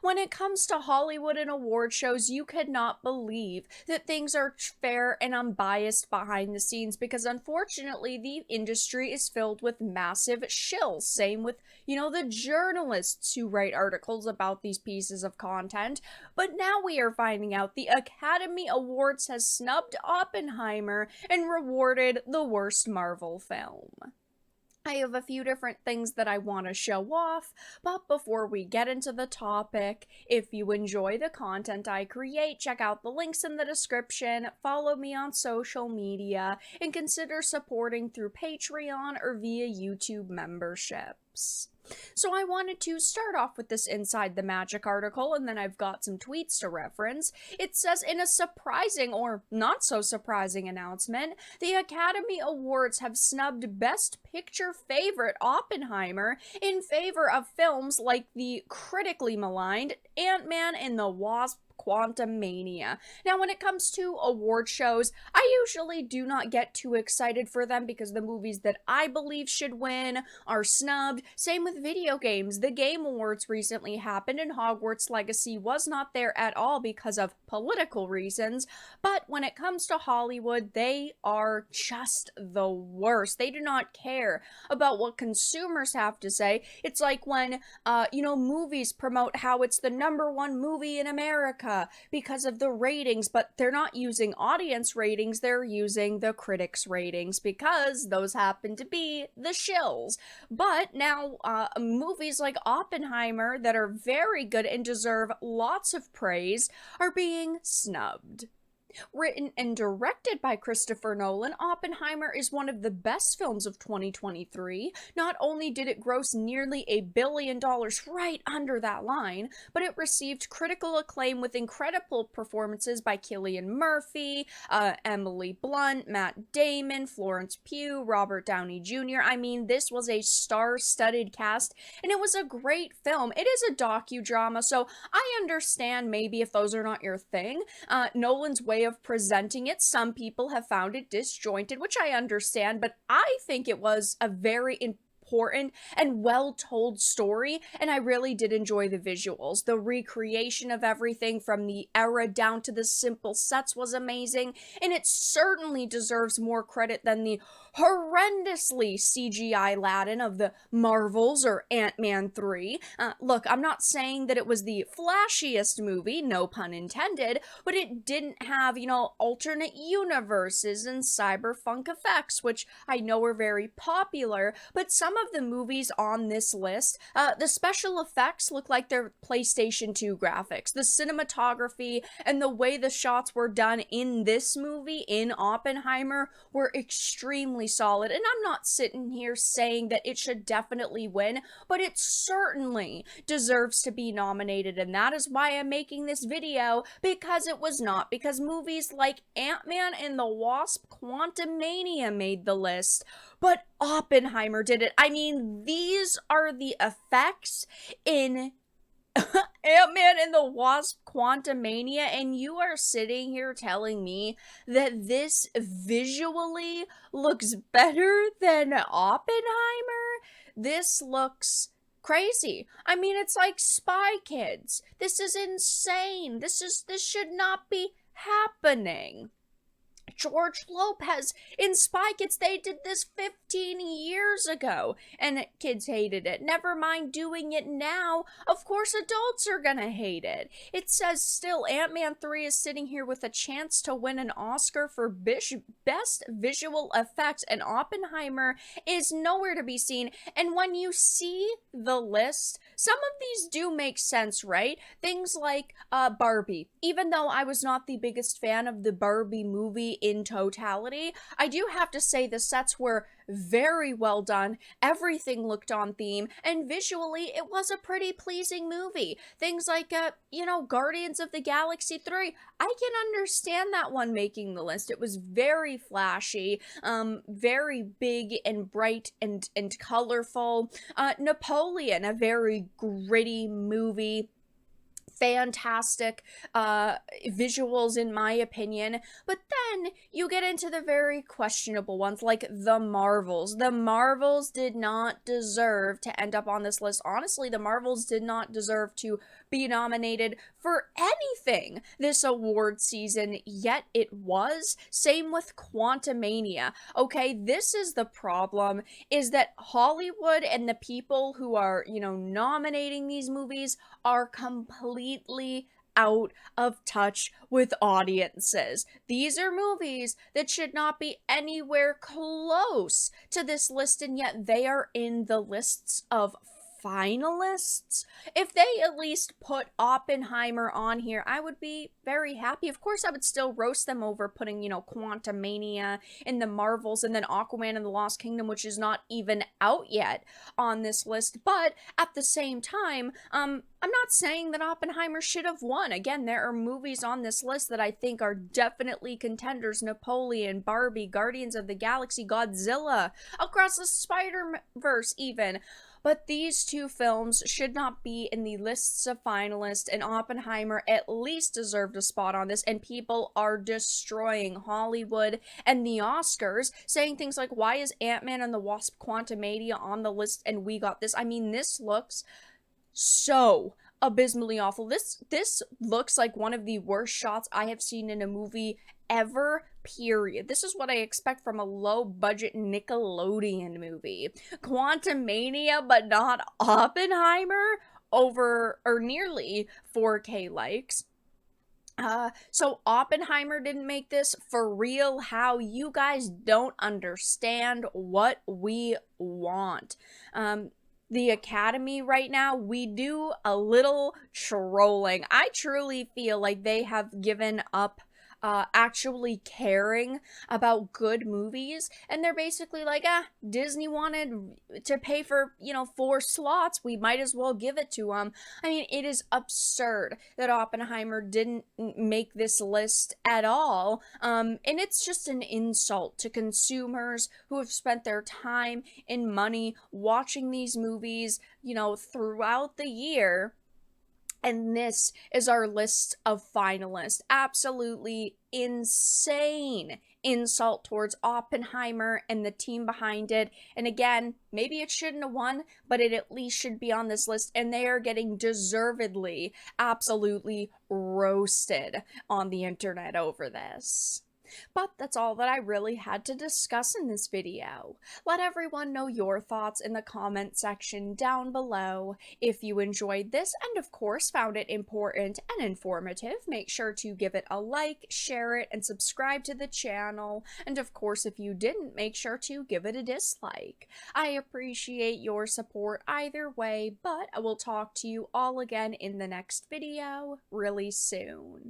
When it comes to Hollywood and award shows, you could not believe that things are fair and unbiased behind the scenes because unfortunately the industry is filled with massive shills. Same with, the journalists who write articles about these pieces of content. But now we are finding out the Academy Awards has snubbed Oppenheimer and rewarded the worst Marvel film. I have a few different things that I want to show off, but before we get into the topic, if you enjoy the content I create, check out the links in the description, follow me on social media, and consider supporting through Patreon or via YouTube memberships. So I wanted to start off with this Inside the Magic article, and then I've got some tweets to reference. It says, in a surprising or not so surprising announcement, the Academy Awards have snubbed Best Picture favorite Oppenheimer in favor of films like the critically maligned Ant-Man and the Wasp: Quantumania. Now, when it comes to award shows, I usually do not get too excited for them because the movies that I believe should win are snubbed. Same with video games. The Game Awards recently happened and Hogwarts Legacy was not there at all because of political reasons. But when it comes to Hollywood, they are just the worst. They do not care about what consumers have to say. It's like when, movies promote how it's the #1 movie in America because of the ratings, but they're not using audience ratings, they're using the critics' ratings because those happen to be the shills. But now, movies like Oppenheimer that are very good and deserve lots of praise are being snubbed. Written and directed by Christopher Nolan, Oppenheimer is one of the best films of 2023. Not only did it gross nearly $1 billion right under that line, but it received critical acclaim with incredible performances by Cillian Murphy, Emily Blunt, Matt Damon, Florence Pugh, Robert Downey Jr. I mean, this was a star-studded cast, and it was a great film. It is a docudrama, so I understand maybe if those are not your thing. Nolan's way of presenting it, some people have found it disjointed, which I understand, but I think it was a very important and well-told story, and I really did enjoy the visuals. The recreation of everything from the era down to the simple sets was amazing, and it certainly deserves more credit than the horrendously CGI Aladdin of the Marvels or Ant-Man 3. Look, I'm not saying that it was the flashiest movie, no pun intended, but it didn't have, alternate universes and cyberpunk effects, which I know are very popular, but some of the movies on this list, the special effects look like they're PlayStation 2 graphics. The cinematography and the way the shots were done in this movie, in Oppenheimer, were extremely solid. And I'm not sitting here saying that it should definitely win, but it certainly deserves to be nominated. And that is why I'm making this video, because it was not. Because movies like Ant-Man and the Wasp: Quantumania made the list, but Oppenheimer did it. I mean, these are the effects in Ant-Man and the Wasp: Quantumania, and you are sitting here telling me that this visually looks better than Oppenheimer? This looks crazy. I mean, it's like Spy Kids. This is insane. This should not be happening. George Lopez in Spy Kids, they did this 15 years ago, and kids hated it. Never mind doing it now. Of course, adults are gonna hate it. It says still, Ant-Man 3 is sitting here with a chance to win an Oscar for Best Visual Effects, and Oppenheimer is nowhere to be seen. And when you see the list, some of these do make sense, right? Things like Barbie. Even though I was not the biggest fan of the Barbie movie in totality, I do have to say the sets were very well done, everything looked on theme, and visually it was a pretty pleasing movie. Things like, Guardians of the Galaxy 3, I can understand that one making the list. It was very flashy, very big and bright and colorful. Napoleon, a very gritty movie. Fantastic visuals in my opinion, but then you get into the very questionable ones like the Marvels. The Marvels did not deserve to end up on this list. Honestly, the Marvels did not deserve to be nominated for anything this award season, yet it was. Same with Quantumania. Okay, this is the problem, is that Hollywood and the people who are, nominating these movies are completely out of touch with audiences. These are movies that should not be anywhere close to this list, and yet they are in the lists of finalists. If they at least put Oppenheimer on here, I would be very happy. Of course, I would still roast them over putting, Quantumania in the Marvels and then Aquaman and the Lost Kingdom, which is not even out yet, on this list. But at the same time, I'm not saying that Oppenheimer should have won. Again, there are movies on this list that I think are definitely contenders. Napoleon, Barbie, Guardians of the Galaxy, Godzilla, Across the Spider-Verse even. But these two films should not be in the lists of finalists, and Oppenheimer at least deserved a spot on this, and people are destroying Hollywood and the Oscars, saying things like, why is Ant-Man and the Wasp Quantumania on the list and we got this? I mean, this looks so abysmally awful. This looks like one of the worst shots I have seen in a movie ever, period. This is what I expect from a low-budget Nickelodeon movie. Quantumania, but not Oppenheimer, over, or nearly 4K likes. So Oppenheimer didn't make this for real. How? You guys don't understand what we want. The Academy right now, we do a little trolling. I truly feel like they have given up actually caring about good movies, and they're basically like, Disney wanted to pay for, 4 slots, we might as well give it to them. I mean, it is absurd that Oppenheimer didn't make this list at all, and it's just an insult to consumers who have spent their time and money watching these movies, throughout the year. And this is our list of finalists. Absolutely insane insult towards Oppenheimer and the team behind it. And again, maybe it shouldn't have won, but it at least should be on this list. And they are getting deservedly, absolutely roasted on the internet over this. But that's all that I really had to discuss in this video. Let everyone know your thoughts in the comment section down below. If you enjoyed this and of course found it important and informative, make sure to give it a like, share it, and subscribe to the channel. And of course, if you didn't, make sure to give it a dislike. I appreciate your support either way, but I will talk to you all again in the next video really soon.